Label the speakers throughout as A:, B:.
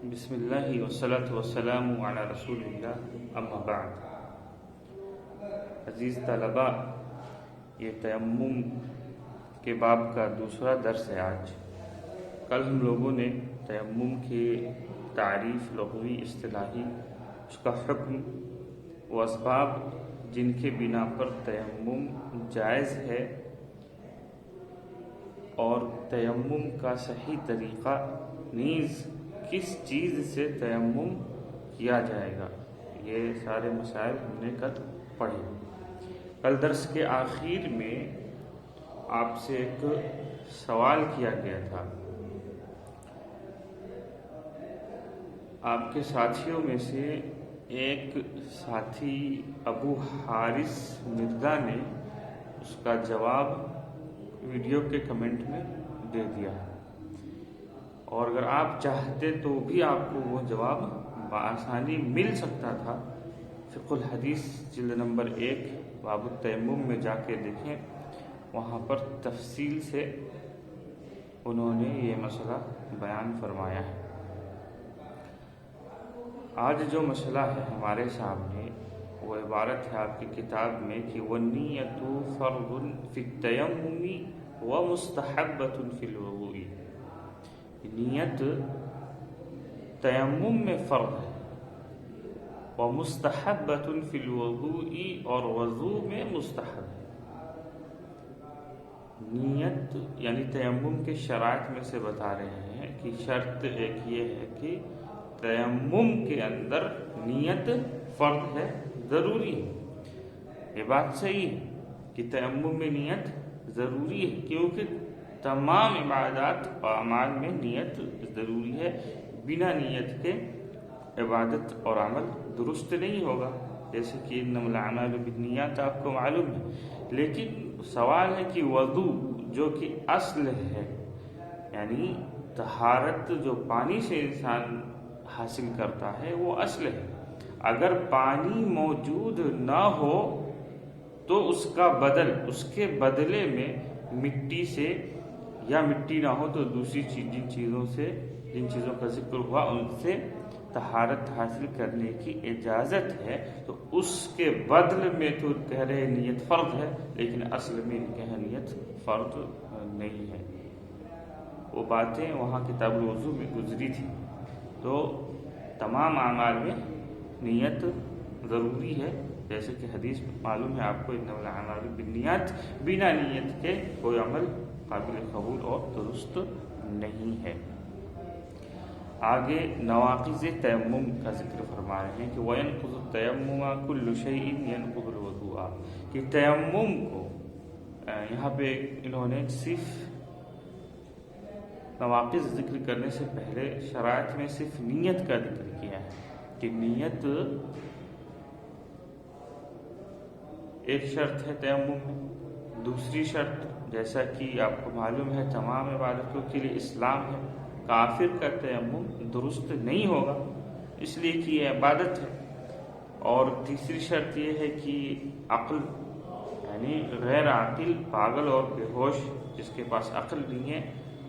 A: بسم اللہ والصلاة والسلام علی رسول اللہ اما بعد۔ عزیز طلباء، یہ تیمم کے باب کا دوسرا درس ہے آج۔ کل ہم لوگوں نے تیمم کی تعریف لغوی اصطلاحی، اس کا حکم، وہ اسباب جن کے بنا پر تیمم جائز ہے اور تیمم کا صحیح طریقہ نیز کس چیز سے تیمم کیا جائے گا، یہ سارے مسائل ہم نے کل پڑھے۔ کل درس کے آخر میں آپ سے ایک سوال کیا گیا تھا۔ آپ کے ساتھیوں میں سے ایک ساتھی ابو حارث مرزا نے اس کا جواب ویڈیو کے کمنٹ میں دے دیا ہے، اور اگر آپ چاہتے تو بھی آپ کو وہ جواب بآسانی مل سکتا تھا۔ فقہ الحدیث جلد نمبر 1 باب التیمم میں جا کے دیکھیں، وہاں پر تفصیل سے انہوں نے یہ مسئلہ بیان فرمایا ہے۔ آج جو مسئلہ ہے ہمارے سامنے وہ عبارت ہے آپ کی کتاب میں کہ وَالنِّيَّةُ فَرْضٌ فِي التَّيَمُّمِ وَمُسْتَحَبَّةٌ فِي الْوُضُوءِ۔ نیت تیمم میں فرض ہے، وَمُسْتَحَبَّةٌ فِي الْوُضُوءِ، اور وضو میں مستحب ہے۔ نیت یعنی تیمم کے شرائط میں سے بتا رہے ہیں کہ شرط ایک یہ ہے کہ تیمم کے اندر نیت فرض ہے، ضروری ہے۔ یہ بات صحیح ہے کہ تیمم میں نیت ضروری ہے، کیونکہ تمام عبادات و اعمال میں نیت ضروری ہے۔ بنا نیت کے عبادت اور عمل درست نہیں ہوگا، جیسے کہ انما الاعمال بالنیات آپ کو معلوم ہے۔ لیکن سوال ہے کہ وضو جو کہ اصل ہے، یعنی طہارت جو پانی سے انسان حاصل کرتا ہے وہ اصل ہے، اگر پانی موجود نہ ہو تو اس کا بدل، اس کے بدلے میں مٹی سے، یا مٹی نہ ہو تو دوسری جن چیزوں کا ذکر ہوا ان سے طہارت حاصل کرنے کی اجازت ہے، تو اس کے بدل میں تو کہہ رہے نیت فرض ہے، لیکن اصل میں ان کے نیت فرض نہیں ہے۔ وہ باتیں وہاں کتاب الوضو میں گزری تھی۔ تو تمام اعمال میں نیت ضروری ہے، جیسے کہ حدیث معلوم ہے آپ کو انما الاعمال بالنیات، بنا نیت کے کوئی عمل قابل قبول اور درست نہیں ہے۔ آگے نواقض تیمم کا ذکر فرما رہے ہیں کہ وَيَنْقُضُ التَّيَمُّمَ كُلُّ شَيْءٍ يَنْقُضُ الْوُضُوءَ، کہ تیمم کو یہاں پہ انہوں نے صرف نواقض ذکر کرنے سے پہلے شرائط میں صرف نیت کا ذکر کیا ہے کہ نیت ایک شرط ہے تیمم میں۔ دوسری شرط، جیسا کہ آپ کو معلوم ہے تمام عبادتوں کے لیے اسلام ہے، کافر کا تیمم درست نہیں ہوگا، اس لیے کہ یہ عبادت ہے۔ اور تیسری شرط یہ ہے کہ عقل، یعنی غیر عاقل، پاگل اور بے ہوش جس کے پاس عقل نہیں ہے،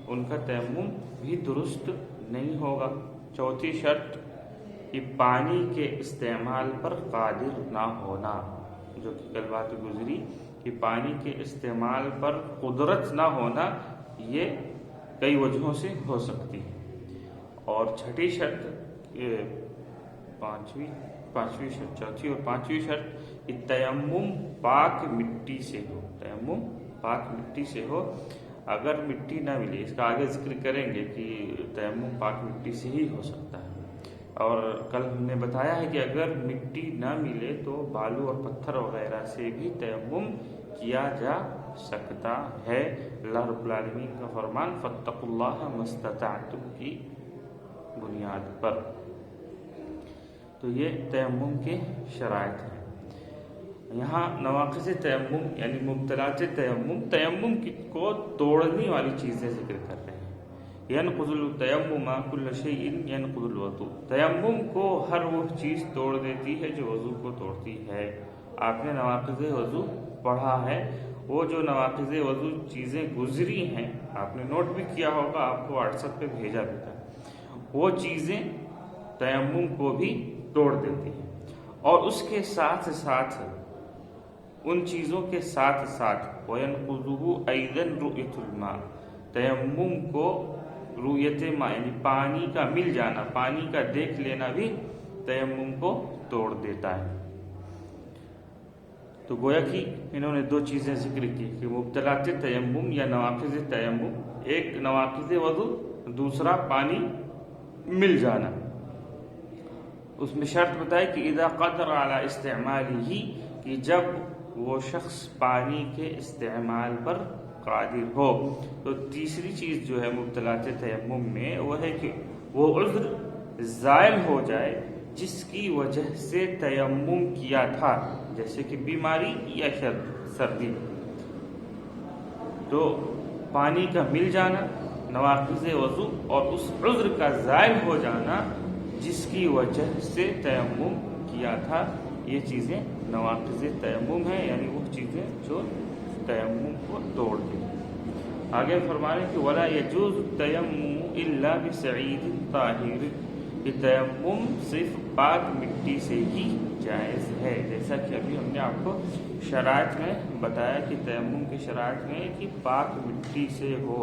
A: ان کا تیمم بھی درست نہیں ہوگا۔ چوتھی شرط کہ پانی کے استعمال پر قادر نہ ہونا، جو کہ کل بات گزری کہ پانی کے استعمال پر قدرت نہ ہونا یہ کئی وجہوں سے ہو سکتی ہے۔ اور چھٹی شرط، چوتھی اور پانچویں شرط کہ تیمم پاک مٹی سے ہو، تیمم پاک مٹی سے ہو۔ اگر مٹی نہ ملے، اس کا آگے ذکر کریں گے کہ تیمم پاک مٹی سے ہی ہو سکتا ہے، اور کل ہم نے بتایا ہے کہ اگر مٹی نہ ملے تو بالو اور پتھر وغیرہ سے بھی تیمم کیا جا سکتا ہے۔ اللہ رب العالمین کا فرمان فاتقوا اللہ ما استطعتم کی بنیاد پر۔ تو یہ تیمم کے شرائط ہیں۔ یہاں نواقض تیمم یعنی مبطلات تیمم، تیمم کو توڑنے والی چیزیں ذکر کر رہے ہیں۔ ينقض التيمم كل شيء ينقض الوضوء، تیمم کو ہر وہ چیز توڑ دیتی ہے جو وضو کو توڑتی ہے۔ آپ نے نواقض وضو پڑھا ہے، وہ جو نواقض وضو چیزیں گزری ہیں آپ نے نوٹ بھی کیا ہوگا، آپ کو واٹس ایپ پہ بھیجا بھی تھا۔ وہ چیزیں تیمم کو بھی توڑ دیتی ہیں، اور اس کے ساتھ ساتھ ان چیزوں کے ساتھ ساتھ وَيَنْقُضُهُ أَيْضًا رُؤْيَةُ الْمَاءِ، تیمم کو رؤیت ماء یعنی پانی کا مل جانا، پانی کا دیکھ لینا بھی تیمم کو توڑ دیتا ہے۔ تو گویا کہ انہوں نے دو چیزیں ذکر کی کہ مبطلات تیمم یا نواقض تیمم، ایک نواقض وضو، دوسرا پانی مل جانا۔ اس میں شرط بتائی کہ اذا قدر علی استعمالہ، کہ جب وہ شخص پانی کے استعمال پر قادر ہو۔ تو تیسری چیز جو ہے مبطلات تیمم میں وہ ہے کہ وہ عذر زائل ہو جائے جس کی وجہ سے تیمم کیا تھا، جیسے کہ بیماری یا سردی۔ تو پانی کا مل جانا نواقض وضو، اور اس عذر کا زائل ہو جانا جس کی وجہ سے تیمم کیا تھا، یہ چیزیں نواقض تیمم ہیں، یعنی وہ چیزیں جو تیمم کو توڑ دیں۔ آگے فرما رہے ہیں کہ وَلَا يَجُوزُ التَّيَمُّمُ إِلَّا بِسَعِيدٍ طَاهِرٍ، کہ تیمم صرف پاک مٹی سے ہی جائز ہے، جیسا کہ ابھی ہم نے آپ کو شرائط میں بتایا کہ تیمم کی شرائط میں کہ پاک مٹی سے ہو۔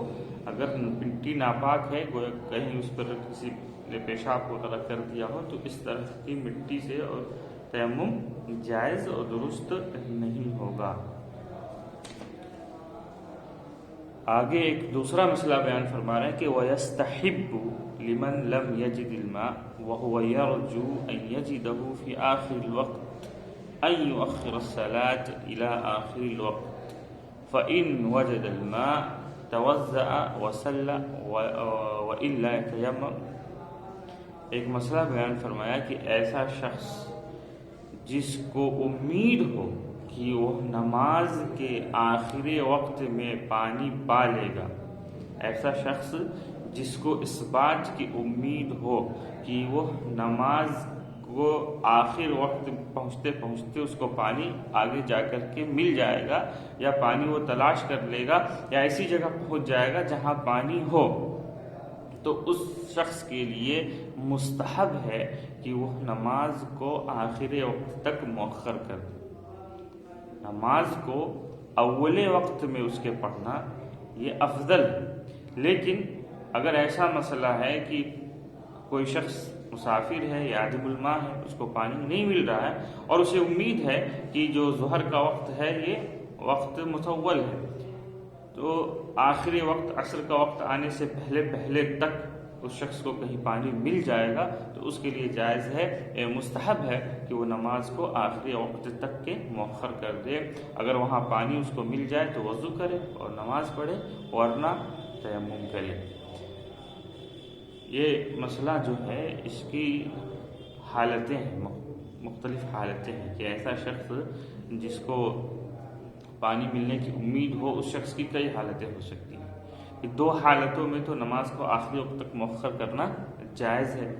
A: اگر مٹی ناپاک ہے، کہیں اس پر کسی نے پیشاب وغیرہ کر دیا ہو، تو اس طرح کی مٹی سے اور تیمم جائز اور درست نہیں ہوگا۔ آگے ایک دوسرا مسئلہ بیان فرما رہے ہیں کہ وَيَسْتَحِبُّ لِمَنْ لَمْ يَجِدِ الْمَاءَ وَهُوَ يَرْجُو أَنْ يَجِدَهُ فِي آخِرِ الْوَقْتِ أَنْ يُؤَخِّرَ الصَّلَاةَ إِلَى آخِرِ الْوَقْتِ فَإِنْ وَجَدَ الْمَاءَ تَوَضَّأَ وَصَلَّى وَإِلَّا يَتَيَمَّمَ۔ ایک مسئلہ بیان فرمایا کہ ایسا شخص جس کو امید ہو کہ وہ نماز کے آخر وقت میں پانی پا لے گا، ایسا شخص جس کو اس بات کی امید ہو کہ وہ نماز کو آخر وقت پہنچتے پہنچتے اس کو پانی آگے جا کر کے مل جائے گا، یا پانی وہ تلاش کر لے گا، یا ایسی جگہ پہنچ جائے گا جہاں پانی ہو، تو اس شخص کے لیے مستحب ہے کہ وہ نماز کو آخر وقت تک مؤخر کر دے۔ نماز کو اول وقت میں اس کے پڑھنا یہ افضل ہے، لیکن اگر ایسا مسئلہ ہے کہ کوئی شخص مسافر ہے یا عدم الماء ہے، اس کو پانی نہیں مل رہا ہے، اور اسے امید ہے کہ جو ظہر کا وقت ہے یہ وقت مطول ہے، تو آخری وقت عصر کا وقت آنے سے پہلے تک اس شخص کو کہیں پانی مل جائے گا، تو اس کے لیے جائز ہے، مستحب ہے کہ وہ نماز کو آخری وقت تک کے مؤخر کر دے۔ اگر وہاں پانی اس کو مل جائے تو وضو کرے اور نماز پڑھے، ورنہ تیمم کرے۔ یہ مسئلہ جو ہے اس کی حالتیں ہیں، مختلف حالتیں ہیں کہ ایسا شخص جس کو پانی ملنے کی امید ہو، اس شخص کی کئی حالتیں ہو سکتی ہیں۔ دو حالتوں میں تو نماز کو آخری وقت تک مؤخر کرنا جائز ہے۔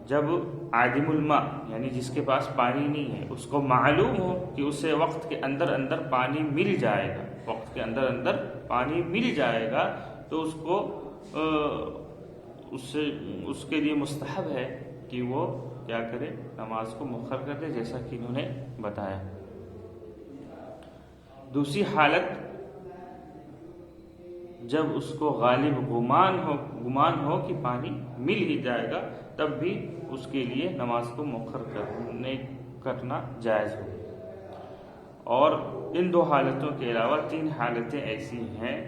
A: جب عادم الماء یعنی جس کے پاس پانی نہیں ہے، اس کو معلوم ہو کہ اسے وقت کے اندر پانی مل جائے گا، وقت کے اندر پانی مل جائے گا، تو اس کو اس کے لیے مستحب ہے کہ وہ کیا کرے، نماز کو مؤخر کر دے، جیسا کہ انہوں نے بتایا۔ دوسری حالت جب اس کو غالب گمان ہو کہ پانی مل ہی جائے گا، تب بھی اس کے لیے نماز کو مؤخر کرنا جائز ہو۔ اور ان دو حالتوں کے علاوہ تین حالتیں ایسی ہیں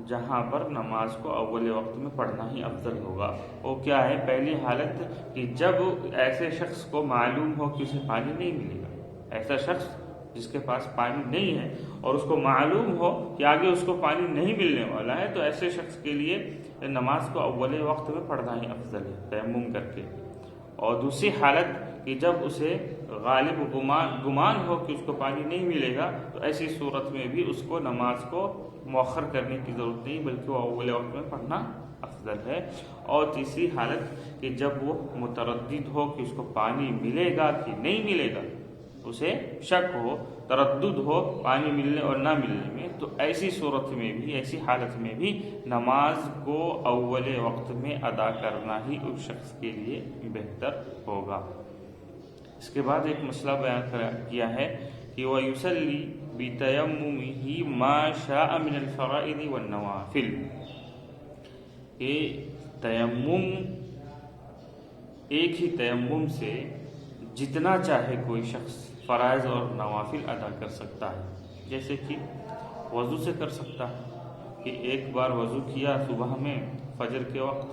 A: جہاں پر نماز کو اول وقت میں پڑھنا ہی افضل ہوگا۔ وہ کیا ہے؟ پہلی حالت کہ جب ایسے شخص کو معلوم ہو کہ اسے پانی نہیں ملے گا، ایسا شخص جس کے پاس پانی نہیں ہے اور اس کو معلوم ہو کہ آگے اس کو پانی نہیں ملنے والا ہے، تو ایسے شخص کے لیے نماز کو اول وقت میں پڑھنا ہی افضل ہے تیمم کر کے۔ اور دوسری حالت کہ جب اسے غالب گمان ہو کہ اس کو پانی نہیں ملے گا، تو ایسی صورت میں بھی اس کو نماز کو مؤخر کرنے کی ضرورت نہیں، بلکہ وہ اول وقت میں پڑھنا افضل ہے۔ اور تیسری حالت کہ جب وہ متردد ہو کہ اس کو پانی ملے گا کہ نہیں ملے گا، اسے شک ہو، تردد ہو پانی ملنے اور نہ ملنے میں، تو ایسی صورت میں بھی، ایسی حالت میں بھی نماز کو اول وقت میں ادا کرنا ہی اس شخص کے لیے بہتر ہوگا۔ اس کے بعد ایک مسئلہ بیان کیا ہے کہ وَيُصَلِّي بِتَيَمُّمِهِ مَا شَاءَ مِنَ الْفَرَائِضِ وَالنَّوَافِلِ، کہ تیمم، ایک ہی تیمم سے جتنا چاہے کوئی شخص فرائض اور نوافل ادا کر سکتا ہے۔ جیسے کہ وضو سے کر سکتا ہے کہ ایک بار وضو کیا صبح میں فجر کے وقت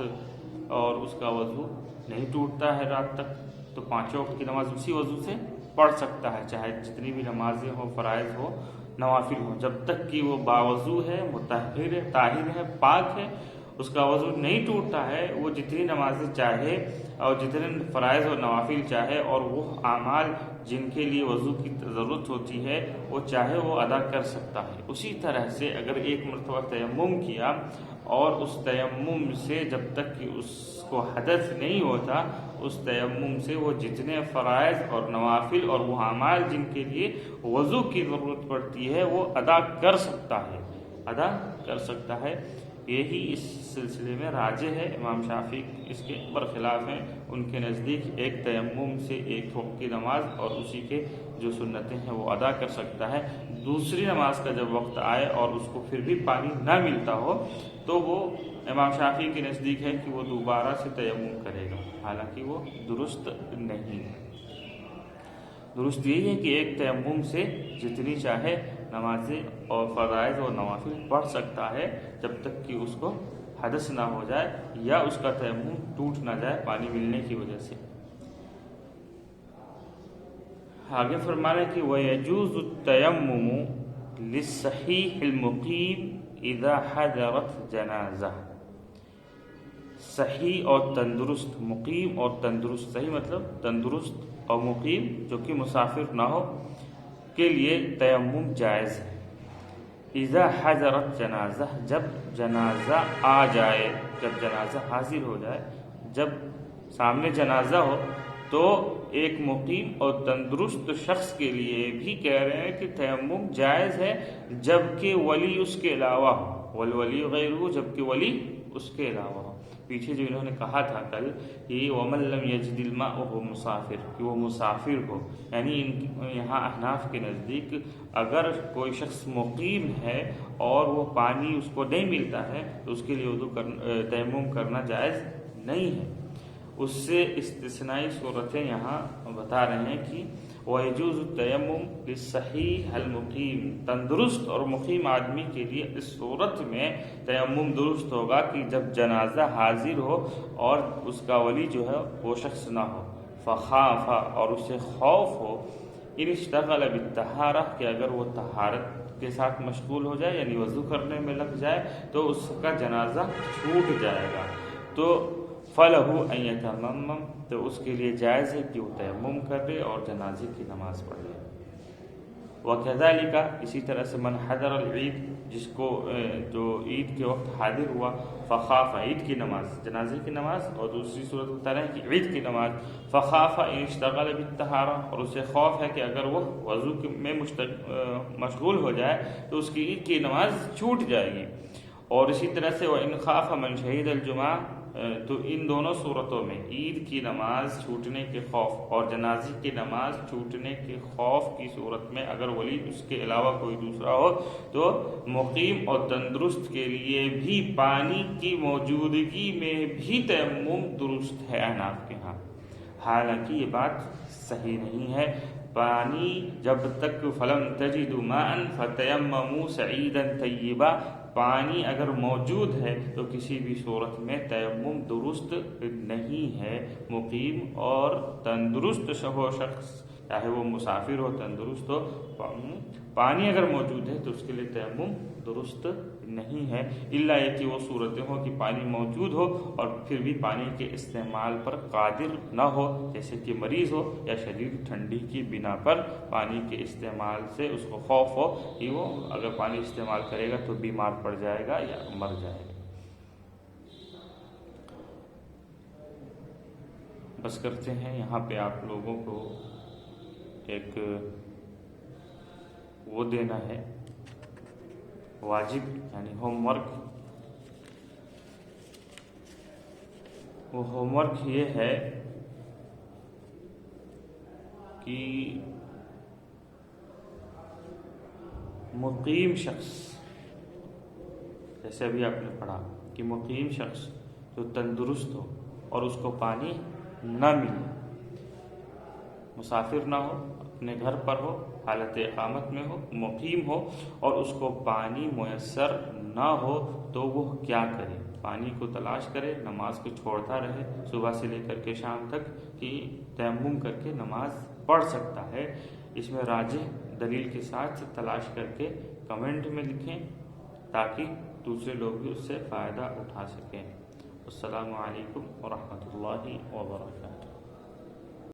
A: اور اس کا وضو نہیں ٹوٹتا ہے رات تک، تو 5 وقت کی نماز اسی وضو سے پڑھ سکتا ہے، چاہے جتنی بھی نمازیں ہوں، فرائض ہو، نوافل ہوں، جب تک کہ وہ باوضو ہے، مطہر ہے، طاہر ہے، پاک ہے، اس کا وضو نہیں ٹوٹتا ہے، وہ جتنی نمازیں چاہے اور جتنے فرائض اور نوافل چاہے اور وہ اعمال جن کے لیے وضو کی ضرورت ہوتی ہے وہ چاہے وہ ادا کر سکتا ہے۔ اسی طرح سے اگر ایک مرتبہ تیمم کیا اور اس تیمم سے جب تک کہ اس کو حدث نہیں ہوتا، اس تیمم سے وہ جتنے فرائض اور نوافل اور وہ اعمال جن کے لیے وضو کی ضرورت پڑتی ہے وہ ادا کر سکتا ہے۔ یہی اس سلسلے میں راجح ہے، امام شافعی اس کے برخلاف ہیں، ان کے نزدیک ایک تیمم سے ایک وقت کی نماز اور اسی کے جو سنتیں ہیں وہ ادا کر سکتا ہے۔ دوسری نماز کا جب وقت آئے اور اس کو پھر بھی پانی نہ ملتا ہو تو وہ امام شافعی کے نزدیک ہے کہ وہ دوبارہ سے تیمم کرے گا، حالانکہ وہ درست نہیں ہے۔ درست یہی ہے کہ ایک تیمم سے جتنی چاہے نمازیں اور فرائض اور نوافل پڑھ سکتا ہے جب تک کہ اس کو حدث نہ ہو جائے یا اس کا تیمم ٹوٹ نہ جائے پانی ملنے کی وجہ سے۔ آگے فرمانے کہ وَيَجُوزُ التَّيَمُّمُ لِلصَّحِيحِ الْمُقِيمِ إِذَا حَضَرَتْ جَنَازَةٌ، صحیح اور تندرست، مقیم اور تندرست، صحیح مطلب تندرست اور مقیم جو کہ مسافر نہ ہو کے لیے تیمم جائز ہے۔ اذا حضرت جنازہ، جب جنازہ آ جائے، جب جنازہ حاضر ہو جائے، جب سامنے جنازہ ہو تو ایک مقیم اور تندرست شخص کے لیے بھی کہہ رہے ہیں کہ تیمم جائز ہے، جبکہ ولی اس کے علاوہ ہو، والولی غیرہ، جبکہ ولی اس کے علاوہ ہو۔ پیچھے جو انہوں نے کہا تھا کل کہ وَمَن لَّمْ يَجِدِ الْمَاءَ وَهُوَ مُسَافِرٌ، کہ وہ مسافر ہو، یعنی یہاں احناف کے نزدیک اگر کوئی شخص مقیم ہے اور وہ پانی اس کو نہیں ملتا ہے تو اس کے لیے تیمم کرنا جائز نہیں ہے۔ اس سے استثنائی صورتیں یہاں بتا رہے ہیں کہ وَيَجُوزُ التَّيَمُّمُ لِلصَّحِيحِ الْمُقِيمِ، تندرست اور مقیم آدمی کے لیے اس صورت میں تیمم درست ہوگا کہ جب جنازہ حاضر ہو اور اس کا ولی جو ہے وہ شخص نہ ہو، فخاف، اور اسے خوف ہو، ان اشتغل بالطہارہ، کہ اگر وہ طہارت کے ساتھ مشغول ہو جائے یعنی وضو کرنے میں لگ جائے تو اس کا جنازہ چھوٹ جائے گا، تو فَلَهُ أَن يَتَيَمَّمَ، تو اس کے لیے جائز ہے کہ وہ تیمم کر لے اور جنازے کی نماز پڑھ لے۔ وَكَذَلِكَ، اسی طرح سے من حضر العید، جس کو جو عید کے وقت حاضر ہوا، فخاف، عید کی نماز، جنازے کی نماز، اور دوسری صورت بتا رہے ہیں کہ عید کی نماز، فخاف ان اشتغل بالطہارہ، اور اسے خوف ہے کہ اگر وہ وضو میں مشغول ہو جائے تو اس کی عید کی نماز چھوٹ جائے گی۔ اور اسی طرح سے وَإِنْ خَافَ مَنْ شَهِدَ الْجُمْعَةَ، تو ان دونوں صورتوں میں عید کی نماز چھوٹنے کے خوف اور جنازے کی نماز چھوٹنے کے خوف کی صورت میں اگر ولی اس کے علاوہ کوئی دوسرا ہو تو مقیم اور تندرست کے لیے بھی پانی کی موجودگی میں بھی تیمم درست ہے احناف کے ہاں، حالانکہ یہ بات صحیح نہیں ہے۔ پانی جب تک فَلَمْ تَجِدُوا مَاءً فَتَيَمَّمُوا صَعِيدًا طَيِّبًا، پانی اگر موجود ہے تو کسی بھی صورت میں تیمم درست نہیں ہے۔ مقیم اور تندرست شخص، چاہے وہ مسافر ہو، تندرست ہو، پانی اگر موجود ہے تو اس کے لیے تیمم درست نہیں ہے، الا یہ کہ وہ صورتیں ہوں کہ پانی موجود ہو اور پھر بھی پانی کے استعمال پر قادر نہ ہو، جیسے کہ مریض ہو یا شدید ٹھنڈی کی بنا پر پانی کے استعمال سے اس کو خوف ہو کہ وہ اگر پانی استعمال کرے گا تو بیمار پڑ جائے گا یا مر جائے گا۔ بس کرتے ہیں یہاں پہ، آپ لوگوں کو ایک وہ دینا ہے واجب، یعنی ہوم ورک. وہ ہوم ورک یہ ہے کہ مقیم شخص، جیسے ابھی آپ نے پڑھا کہ مقیم شخص جو تندرست ہو اور اس کو پانی نہ ملے، مسافر نہ ہو، اپنے گھر پر ہو، حالت اقامت میں ہو، مقیم ہو اور اس کو پانی میسر نہ ہو، تو وہ کیا کرے؟ پانی کو تلاش کرے، نماز کو چھوڑتا رہے صبح سے لے کر کے شام تک، کہ تیمم کر کے نماز پڑھ سکتا ہے. اس میں راجح دلیل کے ساتھ تلاش کر کے کمنٹ میں لکھیں تاکہ دوسرے لوگ بھی اس سے فائدہ اٹھا سکیں. السلام علیکم ورحمۃ اللہ وبرکاتہ.